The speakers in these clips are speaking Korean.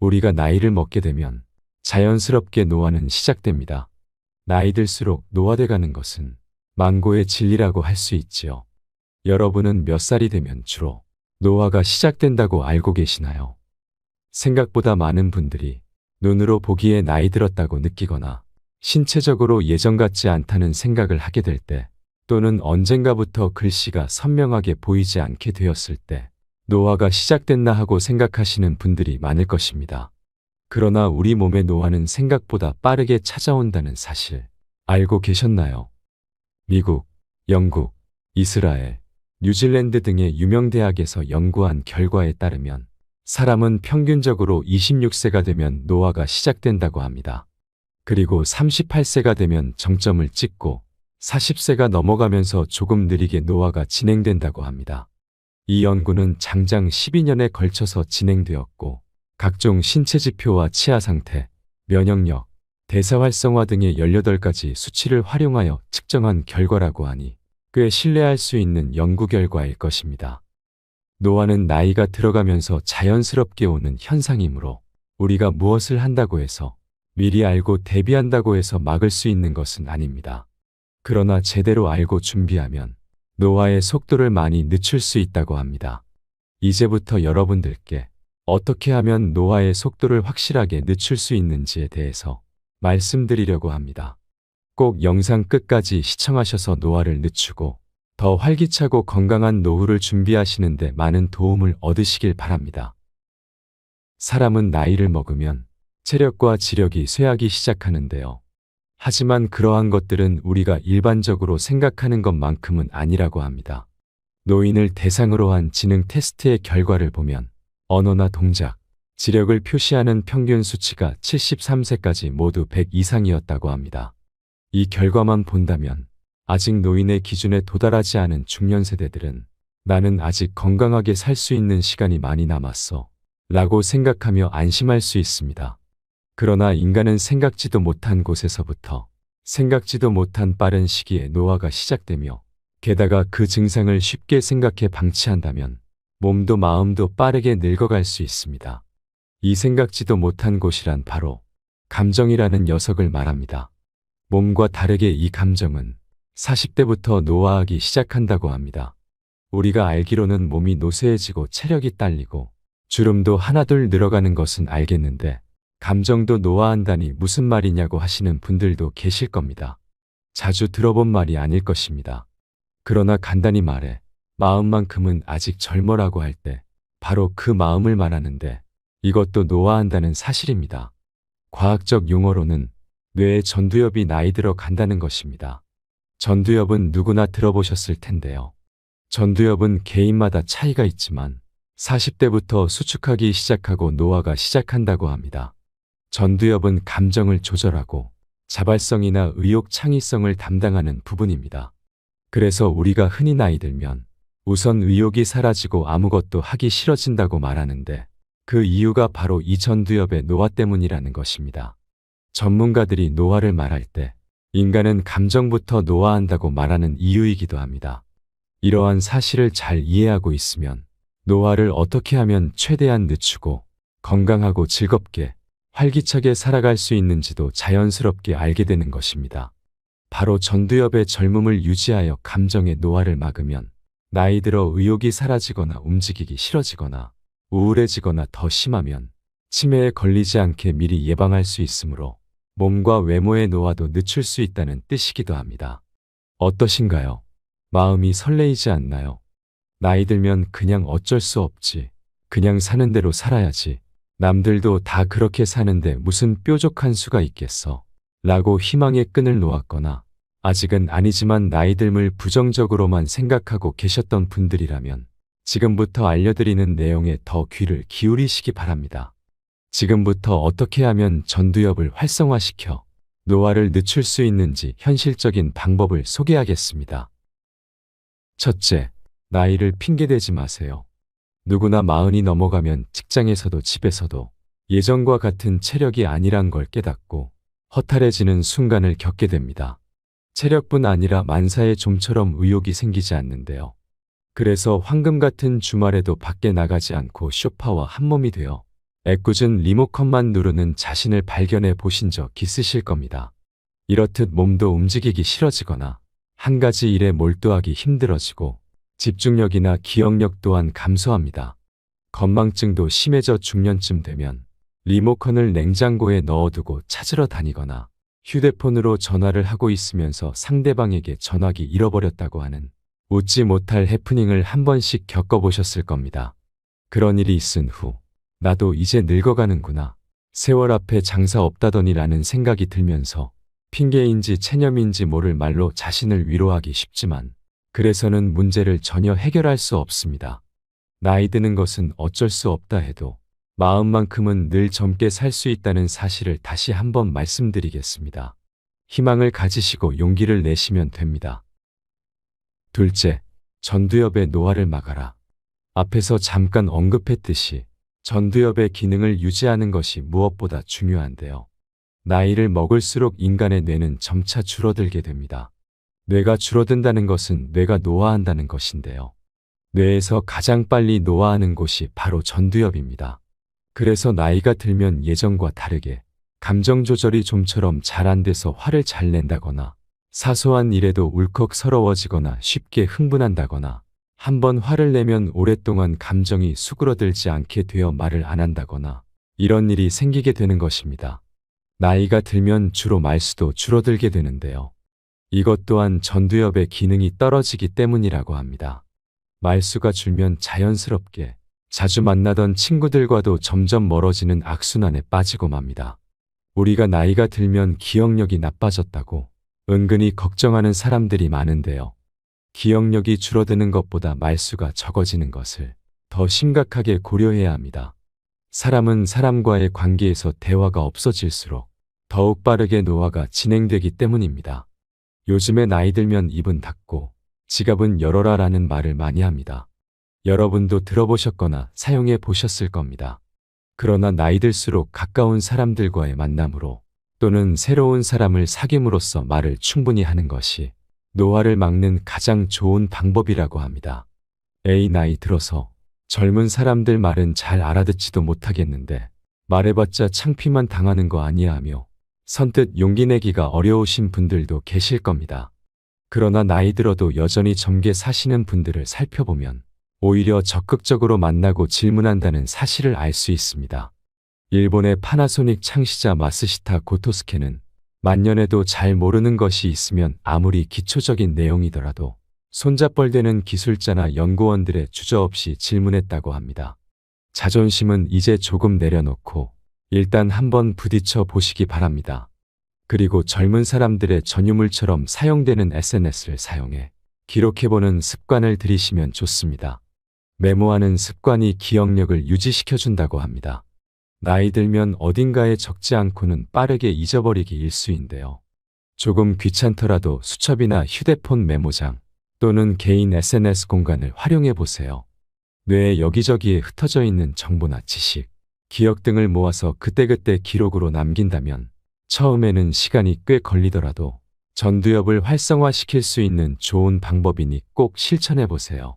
우리가 나이를 먹게 되면 자연스럽게 노화는 시작됩니다. 나이 들수록 노화돼 가는 것은 만고의 진리라고 할 수 있지요. 여러분은 몇 살이 되면 주로 노화가 시작된다고 알고 계시나요? 생각보다 많은 분들이 눈으로 보기에 나이 들었다고 느끼거나 신체적으로 예전 같지 않다는 생각을 하게 될 때, 또는 언젠가부터 글씨가 선명하게 보이지 않게 되었을 때 노화가 시작됐나 하고 생각하시는 분들이 많을 것입니다. 그러나 우리 몸의 노화는 생각보다 빠르게 찾아온다는 사실 알고 계셨나요? 미국, 영국, 이스라엘, 뉴질랜드 등의 유명 대학에서 연구한 결과에 따르면 사람은 평균적으로 26세가 되면 노화가 시작된다고 합니다. 그리고 38세가 되면 정점을 찍고 40세가 넘어가면서 조금 느리게 노화가 진행된다고 합니다. 이 연구는 장장 12년에 걸쳐서 진행되었고, 각종 신체 지표와 치아 상태, 면역력, 대사 활성화 등의 18가지 수치를 활용하여 측정한 결과라고 하니 꽤 신뢰할 수 있는 연구 결과일 것입니다. 노화는 나이가 들어가면서 자연스럽게 오는 현상이므로 우리가 무엇을 한다고 해서, 미리 알고 대비한다고 해서 막을 수 있는 것은 아닙니다. 그러나 제대로 알고 준비하면 노화의 속도를 많이 늦출 수 있다고 합니다. 이제부터 여러분들께 어떻게 하면 노화의 속도를 확실하게 늦출 수 있는지에 대해서 말씀드리려고 합니다. 꼭 영상 끝까지 시청하셔서 노화를 늦추고 더 활기차고 건강한 노후를 준비하시는 데 많은 도움을 얻으시길 바랍니다. 사람은 나이를 먹으면 체력과 지력이 쇠하기 시작하는데요. 하지만 그러한 것들은 우리가 일반적으로 생각하는 것만큼은 아니라고 합니다. 노인을 대상으로 한 지능 테스트의 결과를 보면 언어나 동작, 지력을 표시하는 평균 수치가 73세까지 모두 100 이상이었다고 합니다. 이 결과만 본다면 아직 노인의 기준에 도달하지 않은 중년 세대들은 나는 아직 건강하게 살 수 있는 시간이 많이 남았어 라고 생각하며 안심할 수 있습니다. 그러나 인간은 생각지도 못한 곳에서부터 생각지도 못한 빠른 시기에 노화가 시작되며, 게다가 그 증상을 쉽게 생각해 방치한다면 몸도 마음도 빠르게 늙어갈 수 있습니다. 이 생각지도 못한 곳이란 바로 감정이라는 녀석을 말합니다. 몸과 다르게 이 감정은 40대부터 노화하기 시작한다고 합니다. 우리가 알기로는 몸이 노쇠해지고 체력이 딸리고 주름도 하나둘 늘어가는 것은 알겠는데, 감정도 노화한다니 무슨 말이냐고 하시는 분들도 계실 겁니다. 자주 들어본 말이 아닐 것입니다. 그러나 간단히 말해 마음만큼은 아직 젊어라고 할 때 바로 그 마음을 말하는데, 이것도 노화한다는 사실입니다. 과학적 용어로는 뇌의 전두엽이 나이 들어 간다는 것입니다. 전두엽은 누구나 들어보셨을 텐데요. 전두엽은 개인마다 차이가 있지만 40대부터 수축하기 시작하고 노화가 시작한다고 합니다. 전두엽은 감정을 조절하고 자발성이나 의욕 창의성을 담당하는 부분입니다. 그래서 우리가 흔히 나이 들면 우선 의욕이 사라지고 아무것도 하기 싫어진다고 말하는데, 그 이유가 바로 이 전두엽의 노화 때문이라는 것입니다. 전문가들이 노화를 말할 때 인간은 감정부터 노화한다고 말하는 이유이기도 합니다. 이러한 사실을 잘 이해하고 있으면 노화를 어떻게 하면 최대한 늦추고 건강하고 즐겁게 활기차게 살아갈 수 있는지도 자연스럽게 알게 되는 것입니다. 바로 전두엽의 젊음을 유지하여 감정의 노화를 막으면 나이 들어 의욕이 사라지거나 움직이기 싫어지거나 우울해지거나 더 심하면 치매에 걸리지 않게 미리 예방할 수 있으므로 몸과 외모의 노화도 늦출 수 있다는 뜻이기도 합니다. 어떠신가요? 마음이 설레이지 않나요? 나이 들면 그냥 어쩔 수 없지, 그냥 사는 대로 살아야지, 남들도 다 그렇게 사는데 무슨 뾰족한 수가 있겠어 라고 희망의 끈을 놓았거나, 아직은 아니지만 나이 듦을 부정적으로만 생각하고 계셨던 분들이라면 지금부터 알려드리는 내용에 더 귀를 기울이시기 바랍니다. 지금부터 어떻게 하면 전두엽을 활성화시켜 노화를 늦출 수 있는지 현실적인 방법을 소개하겠습니다. 첫째, 나이를 핑계대지 마세요. 누구나 40이 넘어가면 직장에서도 집에서도 예전과 같은 체력이 아니란 걸 깨닫고 허탈해지는 순간을 겪게 됩니다. 체력뿐 아니라 만사에 좀처럼 의욕이 생기지 않는데요. 그래서 황금 같은 주말에도 밖에 나가지 않고 소파와 한몸이 되어 애꿎은 리모컨만 누르는 자신을 발견해 보신 적 있으실 겁니다. 이렇듯 몸도 움직이기 싫어지거나 한 가지 일에 몰두하기 힘들어지고 집중력이나 기억력 또한 감소합니다. 건망증도 심해져 중년쯤 되면 리모컨을 냉장고에 넣어두고 찾으러 다니거나 휴대폰으로 전화를 하고 있으면서 상대방에게 전화기 잃어버렸다고 하는 웃지 못할 해프닝을 한 번씩 겪어보셨을 겁니다. 그런 일이 있은 후 나도 이제 늙어가는구나. 세월 앞에 장사 없다더니 라는 생각이 들면서 핑계인지 체념인지 모를 말로 자신을 위로하기 쉽지만 그래서는 문제를 전혀 해결할 수 없습니다. 나이 드는 것은 어쩔 수 없다 해도 마음만큼은 늘 젊게 살 수 있다는 사실을 다시 한번 말씀드리겠습니다. 희망을 가지시고 용기를 내시면 됩니다. 둘째, 전두엽의 노화를 막아라. 앞에서 잠깐 언급했듯이 전두엽의 기능을 유지하는 것이 무엇보다 중요한데요. 나이를 먹을수록 인간의 뇌는 점차 줄어들게 됩니다. 뇌가 줄어든다는 것은 뇌가 노화한다는 것인데요. 뇌에서 가장 빨리 노화하는 곳이 바로 전두엽입니다. 그래서 나이가 들면 예전과 다르게 감정 조절이 좀처럼 잘 안 돼서 화를 잘 낸다거나 사소한 일에도 울컥 서러워지거나 쉽게 흥분한다거나 한번 화를 내면 오랫동안 감정이 수그러들지 않게 되어 말을 안 한다거나 이런 일이 생기게 되는 것입니다. 나이가 들면 주로 말수도 줄어들게 되는데요. 이것 또한 전두엽의 기능이 떨어지기 때문이라고 합니다. 말수가 줄면 자연스럽게 자주 만나던 친구들과도 점점 멀어지는 악순환에 빠지고 맙니다. 우리가 나이가 들면 기억력이 나빠졌다고 은근히 걱정하는 사람들이 많은데요. 기억력이 줄어드는 것보다 말수가 적어지는 것을 더 심각하게 고려해야 합니다. 사람은 사람과의 관계에서 대화가 없어질수록 더욱 빠르게 노화가 진행되기 때문입니다. 요즘에 나이 들면 입은 닫고 지갑은 열어라 라는 말을 많이 합니다. 여러분도 들어보셨거나 사용해 보셨을 겁니다. 그러나 나이 들수록 가까운 사람들과의 만남으로 또는 새로운 사람을 사귐으로써 말을 충분히 하는 것이 노화를 막는 가장 좋은 방법이라고 합니다. 에이, 나이 들어서 젊은 사람들 말은 잘 알아듣지도 못하겠는데 말해봤자 창피만 당하는 거 아니야 하며 선뜻 용기 내기가 어려우신 분들도 계실 겁니다. 그러나 나이 들어도 여전히 젊게 사시는 분들을 살펴보면 오히려 적극적으로 만나고 질문한다는 사실을 알 수 있습니다. 일본의 파나소닉 창시자 마스시타 고토스케는 만년에도 잘 모르는 것이 있으면 아무리 기초적인 내용이더라도 손잡벌되는 기술자나 연구원들의 주저없이 질문했다고 합니다. 자존심은 이제 조금 내려놓고 일단 한번 부딪혀 보시기 바랍니다. 그리고 젊은 사람들의 전유물처럼 사용되는 SNS를 사용해 기록해보는 습관을 들이시면 좋습니다. 메모하는 습관이 기억력을 유지시켜준다고 합니다. 나이 들면 어딘가에 적지 않고는 빠르게 잊어버리기 일쑤인데요. 조금 귀찮더라도 수첩이나 휴대폰 메모장 또는 개인 SNS 공간을 활용해 보세요. 뇌에 여기저기에 흩어져 있는 정보나 지식, 기억 등을 모아서 그때그때 기록으로 남긴다면 처음에는 시간이 꽤 걸리더라도 전두엽을 활성화시킬 수 있는 좋은 방법이니 꼭 실천해 보세요.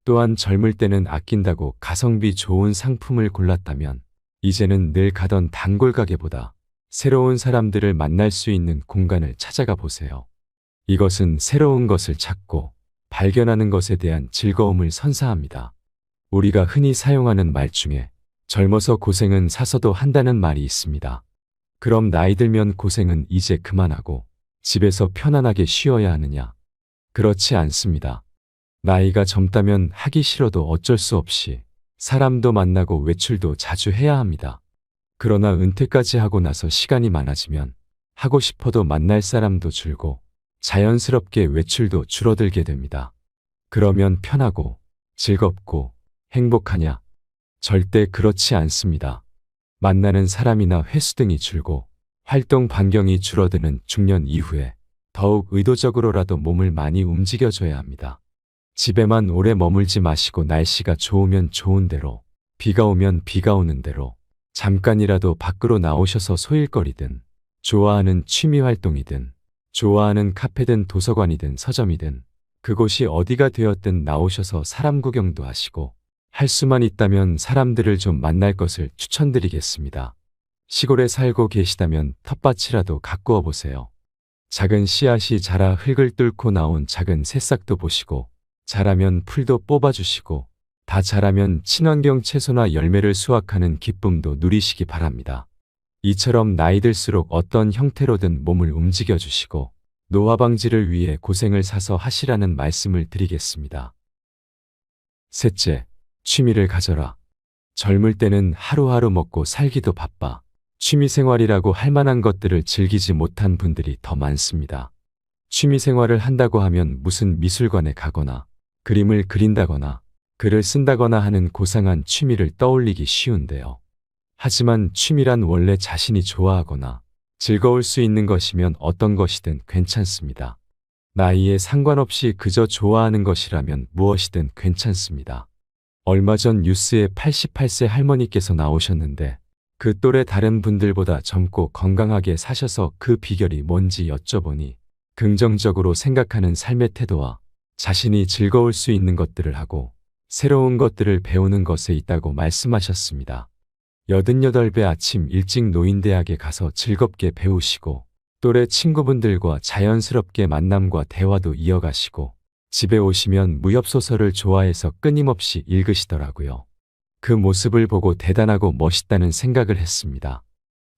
또한 젊을 때는 아낀다고 가성비 좋은 상품을 골랐다면 이제는 늘 가던 단골 가게보다 새로운 사람들을 만날 수 있는 공간을 찾아가 보세요. 이것은 새로운 것을 찾고 발견하는 것에 대한 즐거움을 선사합니다. 우리가 흔히 사용하는 말 중에 젊어서 고생은 사서도 한다는 말이 있습니다. 그럼 나이 들면 고생은 이제 그만하고 집에서 편안하게 쉬어야 하느냐? 그렇지 않습니다. 나이가 젊다면 하기 싫어도 어쩔 수 없이 사람도 만나고 외출도 자주 해야 합니다. 그러나 은퇴까지 하고 나서 시간이 많아지면 하고 싶어도 만날 사람도 줄고 자연스럽게 외출도 줄어들게 됩니다. 그러면 편하고 즐겁고 행복하냐? 절대 그렇지 않습니다. 만나는 사람이나 횟수 등이 줄고 활동 반경이 줄어드는 중년 이후에 더욱 의도적으로라도 몸을 많이 움직여줘야 합니다. 집에만 오래 머물지 마시고 날씨가 좋으면 좋은 대로, 비가 오면 비가 오는 대로 잠깐이라도 밖으로 나오셔서 소일거리든 좋아하는 취미활동이든 좋아하는 카페든 도서관이든 서점이든 그곳이 어디가 되었든 나오셔서 사람 구경도 하시고 할 수만 있다면 사람들을 좀 만날 것을 추천드리겠습니다. 시골에 살고 계시다면 텃밭이라도 가꾸어 보세요. 작은 씨앗이 자라 흙을 뚫고 나온 작은 새싹도 보시고, 자라면 풀도 뽑아주시고, 다 자라면 친환경 채소나 열매를 수확하는 기쁨도 누리시기 바랍니다. 이처럼 나이 들수록 어떤 형태로든 몸을 움직여 주시고, 노화 방지를 위해 고생을 사서 하시라는 말씀을 드리겠습니다. 셋째, 취미를 가져라. 젊을 때는 하루하루 먹고 살기도 바빠 취미생활이라고 할 만한 것들을 즐기지 못한 분들이 더 많습니다. 취미생활을 한다고 하면 무슨 미술관에 가거나 그림을 그린다거나 글을 쓴다거나 하는 고상한 취미를 떠올리기 쉬운데요. 하지만 취미란 원래 자신이 좋아하거나 즐거울 수 있는 것이면 어떤 것이든 괜찮습니다. 나이에 상관없이 그저 좋아하는 것이라면 무엇이든 괜찮습니다. 얼마 전 뉴스에 88세 할머니께서 나오셨는데 그 또래 다른 분들보다 젊고 건강하게 사셔서 그 비결이 뭔지 여쭤보니 긍정적으로 생각하는 삶의 태도와 자신이 즐거울 수 있는 것들을 하고 새로운 것들을 배우는 것에 있다고 말씀하셨습니다. 88배 아침 일찍 노인대학에 가서 즐겁게 배우시고 또래 친구분들과 자연스럽게 만남과 대화도 이어가시고 집에 오시면 무협소설을 좋아해서 끊임없이 읽으시더라고요. 그 모습을 보고 대단하고 멋있다는 생각을 했습니다.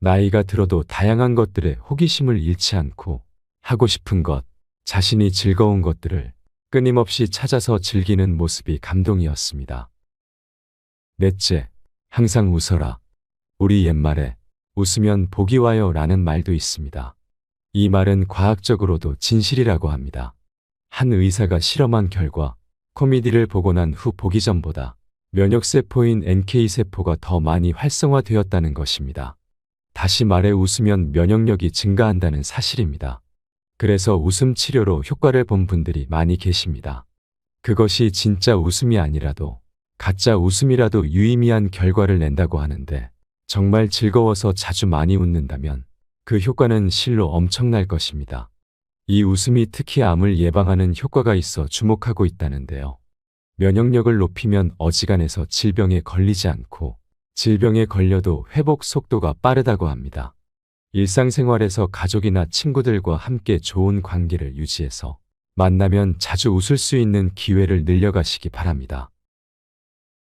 나이가 들어도 다양한 것들에 호기심을 잃지 않고 하고 싶은 것, 자신이 즐거운 것들을 끊임없이 찾아서 즐기는 모습이 감동이었습니다. 넷째, 항상 웃어라. 우리 옛말에 웃으면 복이 와요 라는 말도 있습니다. 이 말은 과학적으로도 진실이라고 합니다. 한 의사가 실험한 결과 코미디를 보고 난 후 보기 전보다 면역세포인 NK세포가 더 많이 활성화되었다는 것입니다. 다시 말해 웃으면 면역력이 증가한다는 사실입니다. 그래서 웃음 치료로 효과를 본 분들이 많이 계십니다. 그것이 진짜 웃음이 아니라도 가짜 웃음이라도 유의미한 결과를 낸다고 하는데 정말 즐거워서 자주 많이 웃는다면 그 효과는 실로 엄청날 것입니다. 이 웃음이 특히 암을 예방하는 효과가 있어 주목하고 있다는데요. 면역력을 높이면 어지간해서 질병에 걸리지 않고 질병에 걸려도 회복 속도가 빠르다고 합니다. 일상생활에서 가족이나 친구들과 함께 좋은 관계를 유지해서 만나면 자주 웃을 수 있는 기회를 늘려가시기 바랍니다.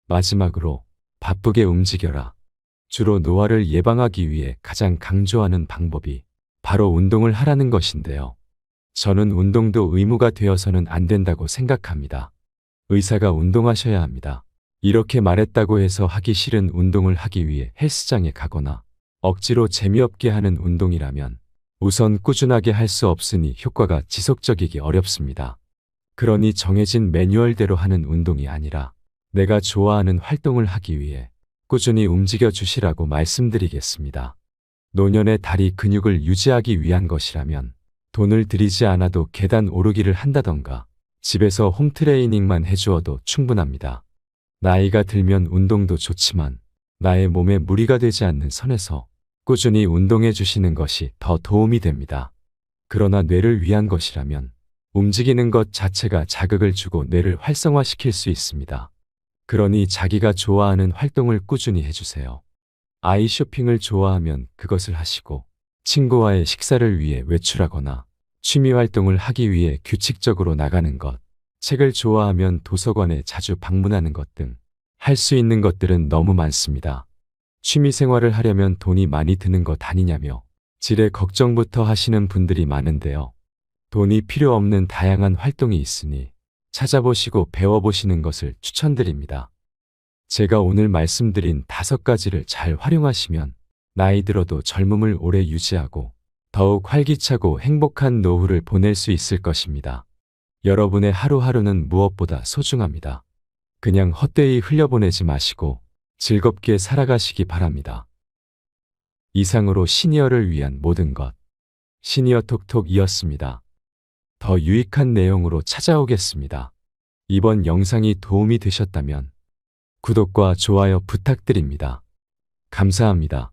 마지막으로 바쁘게 움직여라. 주로 노화를 예방하기 위해 가장 강조하는 방법이 바로 운동을 하라는 것인데요. 저는 운동도 의무가 되어서는 안 된다고 생각합니다. 의사가 운동하셔야 합니다. 이렇게 말했다고 해서 하기 싫은 운동을 하기 위해 헬스장에 가거나 억지로 재미없게 하는 운동이라면 우선 꾸준하게 할 수 없으니 효과가 지속적이기 어렵습니다. 그러니 정해진 매뉴얼대로 하는 운동이 아니라 내가 좋아하는 활동을 하기 위해 꾸준히 움직여 주시라고 말씀드리겠습니다. 노년의 다리 근육을 유지하기 위한 것이라면 돈을 들이지 않아도 계단 오르기를 한다던가 집에서 홈트레이닝만 해주어도 충분합니다. 나이가 들면 운동도 좋지만 나의 몸에 무리가 되지 않는 선에서 꾸준히 운동해 주시는 것이 더 도움이 됩니다. 그러나 뇌를 위한 것이라면 움직이는 것 자체가 자극을 주고 뇌를 활성화시킬 수 있습니다. 그러니 자기가 좋아하는 활동을 꾸준히 해주세요. 아이 쇼핑을 좋아하면 그것을 하시고 친구와의 식사를 위해 외출하거나 취미 활동을 하기 위해 규칙적으로 나가는 것, 책을 좋아하면 도서관에 자주 방문하는 것 등 할 수 있는 것들은 너무 많습니다. 취미 생활을 하려면 돈이 많이 드는 것 아니냐며 지레 걱정부터 하시는 분들이 많은데요. 돈이 필요 없는 다양한 활동이 있으니 찾아보시고 배워보시는 것을 추천드립니다. 제가 오늘 말씀드린 5가지를 잘 활용하시면 나이 들어도 젊음을 오래 유지하고 더욱 활기차고 행복한 노후를 보낼 수 있을 것입니다. 여러분의 하루하루는 무엇보다 소중합니다. 그냥 헛되이 흘려보내지 마시고 즐겁게 살아가시기 바랍니다. 이상으로 시니어를 위한 모든 것, 시니어 톡톡이었습니다. 더 유익한 내용으로 찾아오겠습니다. 이번 영상이 도움이 되셨다면 구독과 좋아요 부탁드립니다. 감사합니다.